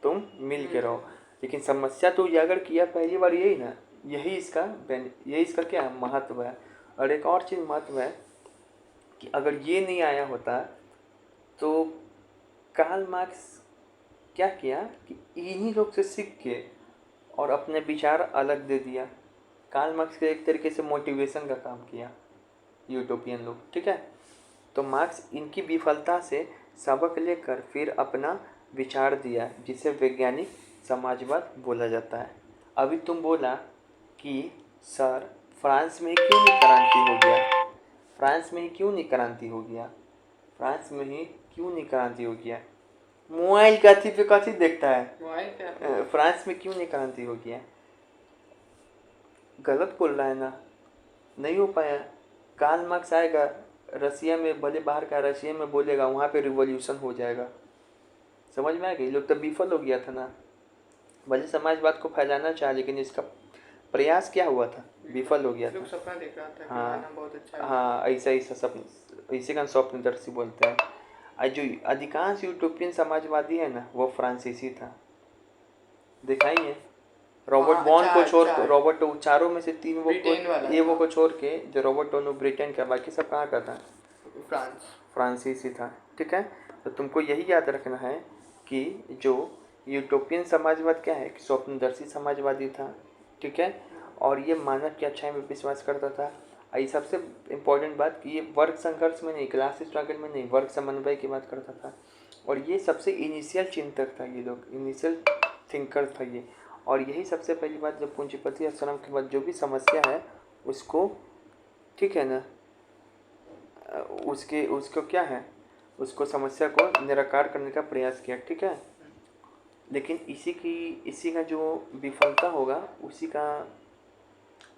तुम मिल के रहो। लेकिन समस्या तो उजागर किया पहली बार यही ना, यही इसका क्या महत्व है। और एक और चीज़ महत्व है कि अगर ये नहीं आया होता तो कार्ल मार्क्स क्या किया कि इन्हीं लोग से सीख के और अपने विचार अलग दे दिया। कार्ल मार्क्स के एक तरीके से मोटिवेशन का काम किया यूटोपियन लोग, ठीक है। तो मार्क्स इनकी विफलता से सबक लेकर फिर अपना विचार दिया जिसे वैज्ञानिक समाजवाद बोला जाता है। अभी तुम बोला कि सर फ्रांस में क्यों नहीं क्रांति हो गया, फ्रांस में ही क्यों नहीं क्रांति हो गया, फ्रांस में ही क्यों नहीं क्रांति हो गया। मोबाइल कथी पे कथी देखता है, फ्रांस में क्यों नहीं क्रांति हो गया, गलत बोल रहा है ना, नहीं हो पाया। कार्ल मार्क्स आएगा रसिया में, भले बाहर का रसिया में बोलेगा, वहाँ पे रिवॉल्यूशन हो जाएगा। समझ में आ गई? लोग तो विफल हो गया था ना, भले समाजवाद को फैलाना चाहा लेकिन इसका प्रयास क्या हुआ था, विफल हो गया था। लोग सपना देख रहा था कि हाँ आना बहुत अच्छा है। हाँ, ऐसा ऐसा सपन, इसी का स्वप्नदर्शी बोलते हैं। और जो अधिकांश यूटोपियन समाजवादी है ना, वो फ्रांसीसी था। देखा ही है, रॉबर्ट हाँ, बॉन को छोड़, अच्छा। रॉबर्ट, चारों में से 3 वो ब्रिटेन वाला ये वो था। को छोड़ के, जो रॉबर्ट टोनो ब्रिटेन का, बाकी सब कहाँ का था? फ्रांस। फ्रांसीसी था। ठीक है, तो तुमको यही याद रखना है कि जो यूटोपियन समाजवाद क्या है, कि स्वप्नदर्शी समाजवादी था। ठीक है, और ये मानव की अच्छाई में विश्वास करता था। ये सबसे इम्पोर्टेंट बात कि ये वर्ग संघर्ष में नहीं, क्लास स्ट्रगल में नहीं, वर्ग समन्वय की बात करता था। और ये सबसे इनिशियल चिंतक था, ये लोग इनिशियल थिंकर था ये। और यही सबसे पहली बात, जब पूंजीपति आश्रम के बाद जो भी समस्या है उसको, ठीक है ना, उसको क्या है, उसको समस्या को निराकार करने का प्रयास किया। ठीक है, लेकिन इसी का जो विफलता होगा,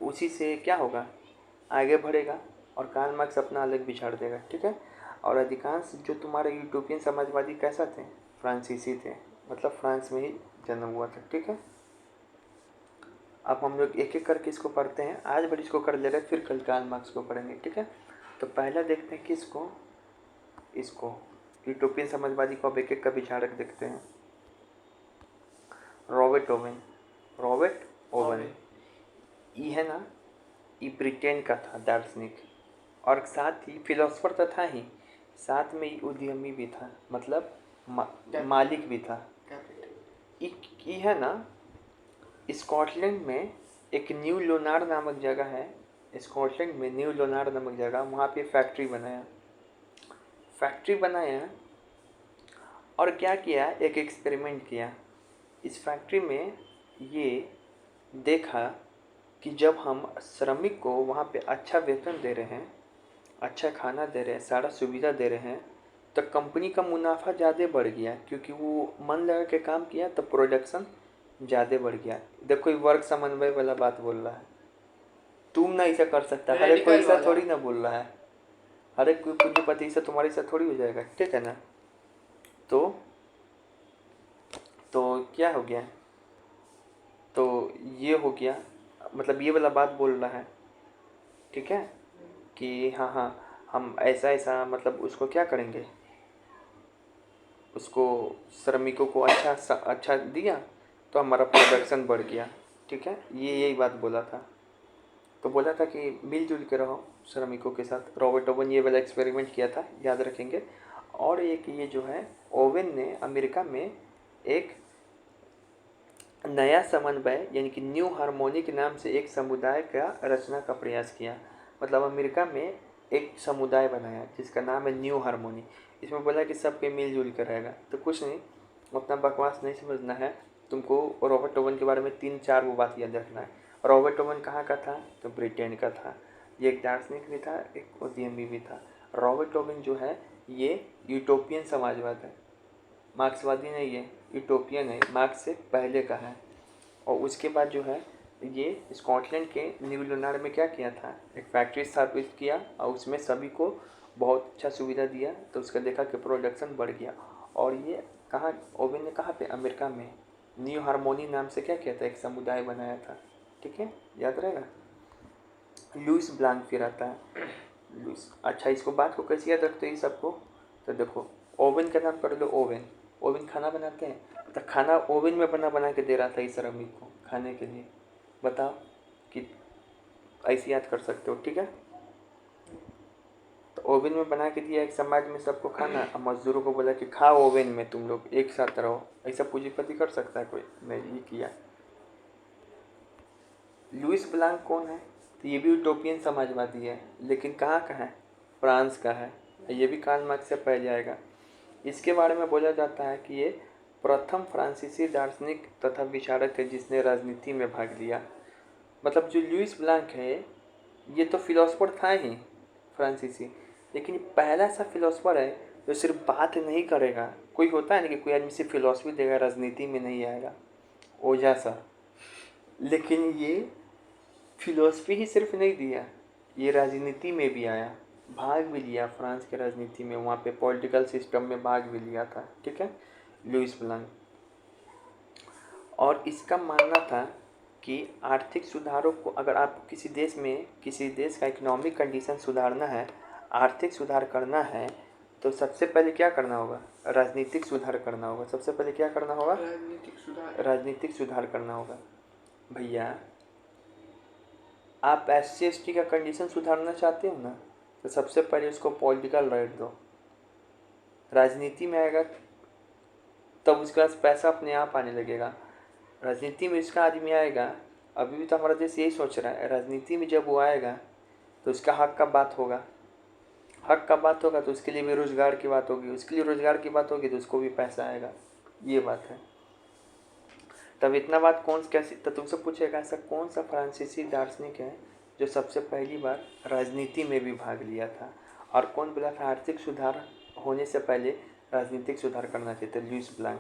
उसी से क्या होगा, आगे बढ़ेगा और कार्ल मार्क्स अपना अलग बिछाड़ देगा। ठीक है, और अधिकांश जो तुम्हारे यूटोपियन समाजवादी कैसा थे, फ्रांसीसी थे, मतलब फ्रांस में ही जन्म हुआ था। ठीक है, अब हम लोग एक एक करके इसको पढ़ते हैं, आज बड़ी इसको कर ले रहे हैं, फिर कल कार्ल मार्क्स को पढ़ेंगे। ठीक है, तो पहला देखते हैं किसको, इसको यूटोपियन समाजवादी को अब एक एक का विचारक देखते हैं। Robert oven. रॉबर्ट ओवन ये है ना, ये ब्रिटेन का था दार्शनिक, और साथ ही फिलोसफर तो था ही, साथ में ये उद्यमी भी था, मतलब मालिक भी था। ये है ना, स्कॉटलैंड में एक न्यू लोनार नामक जगह है, स्कॉटलैंड में न्यू लोनार नामक जगह, वहाँ पे फैक्ट्री बनाया और क्या किया, एक एक्सपेरिमेंट किया। इस फैक्ट्री में ये देखा कि जब हम श्रमिक को वहाँ पे अच्छा वेतन दे रहे हैं, अच्छा खाना दे रहे हैं, सारा सुविधा दे रहे हैं, तो कंपनी का मुनाफा ज़्यादा बढ़ गया, क्योंकि वो मन लगा के काम किया तो प्रोडक्शन ज़्यादा बढ़ गया। देखो ये वर्क समन्वय वाला बात बोल रहा है, तुम ना ऐसा कर सकता, हर एक कोई ऐसा थोड़ी ना बोल रहा है, हर एक कोई पूंजीपति ऐसा तुम्हारे साथ थोड़ी हो जाएगा। ठीक है ना, तो क्या हो गया, तो ये हो गया, मतलब ये वाला बात बोल रहा है। ठीक है, कि हाँ हाँ हम ऐसा ऐसा, मतलब उसको क्या करेंगे, उसको श्रमिकों को अच्छा दिया तो हमारा प्रोडक्शन बढ़ गया। ठीक है, ये यही बात बोला था। तो बोला था कि मिलजुल के रहो श्रमिकों के साथ। रॉबर्ट ओवन ये वाला एक्सपेरिमेंट किया था, याद रखेंगे। और एक ये जो है, ओवन ने अमेरिका में एक नया समन्वय यानी कि न्यू हार्मोनी के नाम से एक समुदाय का रचना का प्रयास किया। मतलब अमेरिका में एक समुदाय बनाया जिसका नाम है न्यू हार्मोनी। इसमें बोला कि सबके मिलजुल कर रहेगा। तो कुछ नहीं, उतना बकवास नहीं समझना है तुमको। रॉबर्ट ओवन के बारे में 3-4 वो बात याद रखना है। रॉबर्ट ओवन कहाँ का था, तो ब्रिटेन का था। ये एक दार्शनिक भी था, एक उद्यमी भी था। रॉबर्ट ओवन जो है ये यूटोपियन समाजवाद है, मार्क्सवादी नहीं है, यूटोपियन है, मार्क्स से पहले का है। और उसके बाद जो है ये स्कॉटलैंड के न्यू लोनार में क्या किया था, एक फैक्ट्री स्थापित किया और उसमें सभी को बहुत अच्छा सुविधा दिया, तो उसका देखा कि प्रोडक्शन बढ़ गया। और ये कहाँ, ओवन ने कहाँ पे, अमेरिका में न्यू हार्मोनी नाम से क्या किया था, एक समुदाय बनाया था। ठीक है, याद रहेगा। लुइस ब्लांक फिर आता है, लुइस। अच्छा, इसको बात को कैसे याद रखते हैं सबको, तो देखो ओवन का नाम पढ़ लो, ओवन। ओवन खाना बनाते हैं, तो खाना ओवन में बना के दे रहा था इस श्रमिक को खाने के लिए। बताओ कि ऐसे याद कर सकते हो। ठीक है, तो ओवन में बना के दिया एक समाज में सबको खाना, और मजदूरों को बोला कि खाओ ओवन में, तुम लोग एक साथ रहो। ऐसा पूंजीपति कर सकता है कोई? नहीं, ये किया। लुइस ब्लांक कौन है, तो ये भी यूटोपियन समाजवादी है, लेकिन कहाँ का है, फ्रांस का है। ये भी कार्ल मार्क्स से पहले आएगा। इसके बारे में बोला जाता है कि ये प्रथम फ्रांसीसी दार्शनिक तथा विचारक है जिसने राजनीति में भाग लिया। मतलब जो लुइस ब्लांक है ये तो फिलोसफर था ही फ्रांसीसी, लेकिन पहला सा फिलोसफर है जो सिर्फ बात नहीं करेगा। कोई होता है ना कि कोई आदमी सिर्फ फिलोसफी देगा, राजनीति में नहीं आएगा, ओझा सा। लेकिन ये फिलोसफी ही सिर्फ नहीं दिया, ये राजनीति में भी आया। भाग भी लिया फ्रांस के राजनीति में, वहाँ पे पॉलिटिकल सिस्टम में भाग भी लिया था, ठीक है, लुईस ब्लैंक। और इसका मानना था कि आर्थिक सुधारों को, अगर आप किसी देश का इकोनॉमिक कंडीशन सुधारना है, आर्थिक सुधार करना है, तो सबसे पहले क्या करना होगा? राजनीतिक सुधार करना होगा। सबसे पहले क्या करना होगा? राजनीतिक सुधार करना होगा। भैया आप SC/ST का कंडीशन सुधारना चाहते हो ना, तो सबसे पहले उसको पॉलिटिकल राइट दो। राजनीति में आएगा तब उसके पास पैसा अपने आप आने लगेगा। राजनीति में इसका आदमी आएगा, अभी भी तो हमारा देश यही सोच रहा है, राजनीति में जब वो आएगा तो उसका हक का बात होगा, हक का बात होगा तो उसके लिए भी रोजगार की बात होगी, उसके लिए रोजगार की बात होगी तो उसको भी पैसा आएगा। ये बात है। तब इतना बात कौन कैसी, तो तुमसे पूछेगा ऐसा कौन सा फ्रांसीसी दार्शनिक है जो सबसे पहली बार राजनीति में भी भाग लिया था? और कौन बोला था आर्थिक सुधार होने से पहले राजनीतिक सुधार करना चाहिए? तो लुईस ब्लैंक।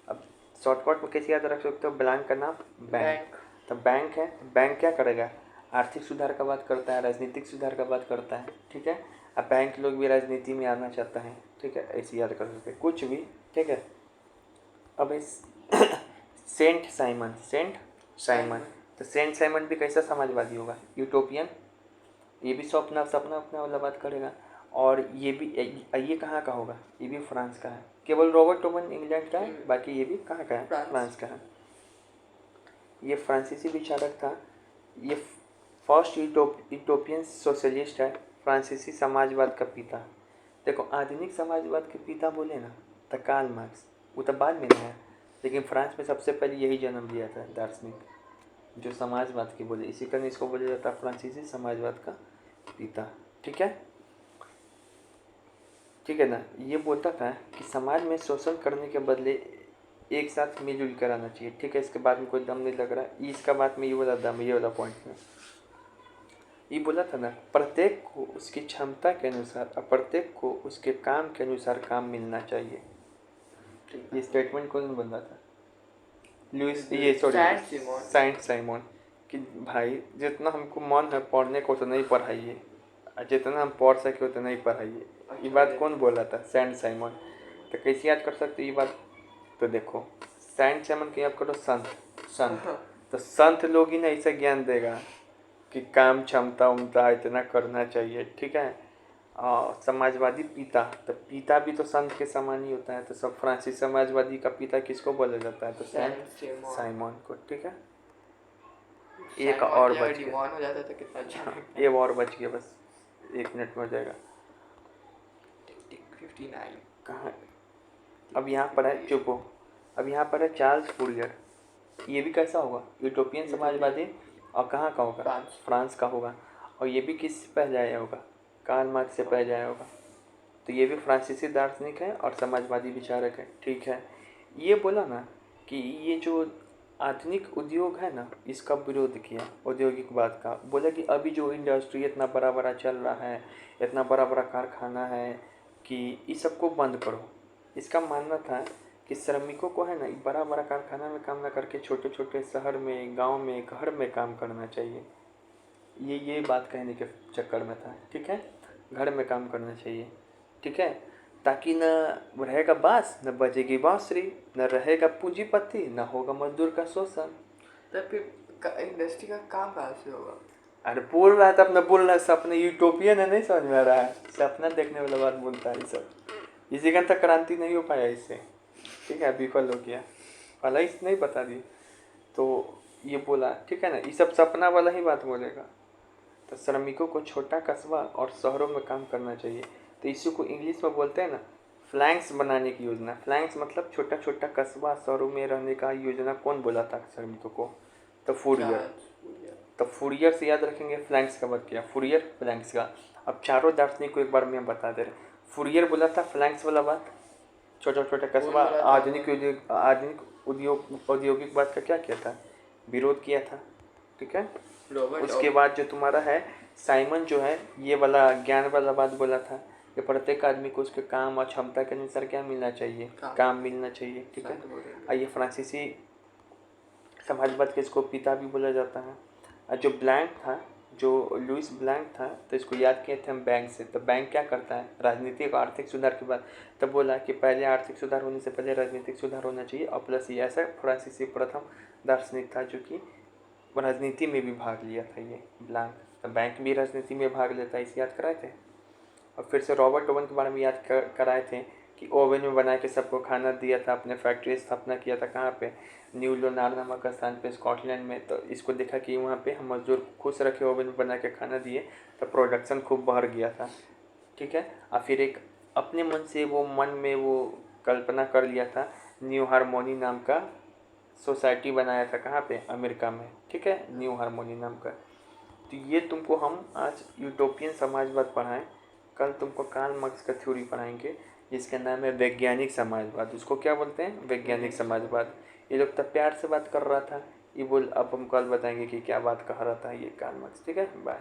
अब शॉर्टकट में कैसे याद रख सकते हो? ब्लैंक का नाम बैंक। तो बैंक है, बैंक क्या करेगा? आर्थिक सुधार का बात करता है, राजनीतिक सुधार का बात करता है, ठीक है। अब बैंक लोग भी राजनीति में आना चाहता है, ठीक है, ऐसे याद कर सकते कुछ भी, ठीक है। अब इस सेंट साइमन, तो सेंट साइमन भी कैसा समाजवादी होगा? यूटोपियन। ये भी सपना अपना वाला बात करेगा। और ये भी, ये कहाँ का होगा? ये भी फ्रांस का है। केवल रॉबर्ट ओवन इंग्लैंड का है, बाकी ये भी कहाँ का है? फ्रांस का है। ये फ्रांसीसी विचारक था। ये फर्स्ट यूटोपियन सोशलिस्ट है, फ्रांसीसी समाजवाद का पिता। देखो आधुनिक समाजवाद के पिता बोले ना तो कार्ल मार्क्स, वो तो बाद में आया, लेकिन फ्रांस में सबसे पहले यही जन्म लिया था दार्शनिक जो समाजवाद के बोले, इसी कारण इसको बोला जाता है फ्रांसीसी समाजवाद का पिता, ठीक है, ठीक है ना। ये बोलता था कि समाज में शोषण करने के बदले एक साथ मिलजुल कर आना चाहिए, ठीक है। इसके बाद में कोई दम नहीं लग रहा, इसका बात में ये वाला दम, ये वाला पॉइंट में ये बोला था ना, प्रत्येक को उसकी क्षमता के अनुसार और प्रत्येक को उसके काम के अनुसार काम मिलना चाहिए। ये स्टेटमेंट कौन बोला था? Saint Simon. कि भाई जितना हमको मन है पढ़ने को उतना ही पढ़ाइए, जितना हम पढ़ सके उतना ही पढ़ाइए। ये बात कौन बोला था? Saint Simon. तो कैसे याद कर सकते ये बात? तो देखो सेंट साइमन की याद करो, संत। तो संत लोग ही ना ऐसा ज्ञान देगा कि काम क्षमता उमता इतना करना चाहिए, ठीक है। समाजवादी पिता, तो पिता भी तो संत के समान ही होता है। तो सब फ्रांसीसी समाजवादी का पिता किसको बोला जाता है? तो सेंट साइमन को, ठीक है। एक और बच गया, हो जाता था कितना अच्छा। एक और बच गया, बस 1 मिनट में हो जाएगा। 59 कहाँ? अब यहाँ पर है, चुप हो। अब यहाँ पर है चार्ल्स फूरियर। ये भी कैसा होगा? यूटोपियन समाजवादी। और कहाँ का होगा? फ्रांस का होगा। और ये भी किस पहले आया होगा? कार्ल मार्क्स से पहले आया होगा। तो ये भी फ्रांसीसी दार्शनिक है और समाजवादी विचारक है, ठीक है। ये बोला ना कि ये जो आधुनिक उद्योग है ना, इसका विरोध किया, औद्योगिकवाद का। बोला कि अभी जो इंडस्ट्री इतना बड़ा बड़ा चल रहा है, इतना बड़ा बड़ा कारखाना है, कि इस सबको बंद करो। इसका मानना था कि श्रमिकों को है ना बड़ा बड़ा कारखाना में काम ना करके छोटे छोटे शहर में, गांव में, घर में काम करना चाहिए। ये बात कहने के चक्कर में था, ठीक है। घर में काम करना चाहिए, ठीक है, ताकि न रहेगा बांस, न बजेगी बांसुरी, न रहेगा पूंजीपति, न होगा मजदूर का शोषण। तो फिर इंडस्ट्री का काम कहाँ से होगा? अरे बोल रहा था अपना, बोल रहा है सपने, यूटोपियन है, नहीं समझ में आ रहा है? सपना देखने वाला बात बोलता है ये सब। इसी कारण तक क्रांति नहीं हो पाया इससे, ठीक है, विफल हो गया, भला इस नहीं बता दी तो ये बोला, ठीक है ना। ये सब सपना वाला ही बात बोलेगा। तो श्रमिकों को छोटा कस्बा और शहरों में काम करना चाहिए। तो इसी को इंग्लिश में बोलते हैं ना फ्लैंक्स बनाने की योजना। फ्लैंक्स मतलब छोटा छोटा कस्बा शहरों में रहने का योजना कौन बोला था श्रमिकों को? तो फूरियर। तो फूरियर से याद रखेंगे, फ्लैंक्स का बात किया, फूरियर फ्लैंक्स का। अब चारों दार्शनिक को एक बार में बता दे रहे। फूरियर बोला था फ्लैंक्स वाला बात, छोटा छोटा कस्बा, आधुनिक औद्योगिक बात का क्या किया था? विरोध किया था, ठीक है। उसके बाद जो तुम्हारा है साइमन जो है, ये वाला ज्ञान वाला बात बोला था कि प्रत्येक आदमी को उसके काम और क्षमता के अनुसार क्या मिलना चाहिए? काम मिलना चाहिए, ठीक है। और ये फ्रांसीसी समाजवाद के इसको पिता भी बोला जाता है। और जो ब्लैंक था, जो लुइस ब्लैंक था तो इसको याद किए थे हम बैंक से। तो बैंक क्या करता है, राजनीतिक और आर्थिक सुधार के बाद तब बोला कि पहले आर्थिक सुधार होने से पहले राजनीतिक सुधार होना चाहिए। और प्लस ये ऐसा फ्रांसीसी प्रथम दार्शनिक था जो कि राजनीति में भी भाग लिया था ये ब्लैंक। तो बैंक भी राजनीति में भाग लेता है, इसे याद कराए थे। और फिर से रॉबर्ट ओवन के बारे में याद कराए थे कि ओवन में बना के सबको खाना दिया था, अपने फैक्ट्री स्थापना किया था कहाँ पे, न्यू लोनार नामक स्थान पे स्कॉटलैंड में। तो इसको देखा कि वहाँ पे हम मजदूर खुश रखे, ओवन में बना के खाना दिए तो प्रोडक्शन खूब बढ़ गया था। ठीक है। और फिर एक अपने मन में वो कल्पना कर लिया था, न्यू हारमोनी नाम का सोसाइटी बनाया था कहाँ पे, अमेरिका में। ठीक है, न्यू हारमोनी नाम का। तो ये तुमको हम आज यूटोपियन समाजवाद पढ़ाएं, कल तुमको कार्ल मार्क्स का थ्योरी पढ़ाएंगे जिसका नाम है वैज्ञानिक समाजवाद। उसको क्या बोलते हैं, वैज्ञानिक समाजवाद। ये लोग तब प्यार से बात कर रहा था, ये बोल अब हम कल बताएंगे कि क्या बात कह रहा था ये कार्ल मार्क्स। ठीक है, बाय।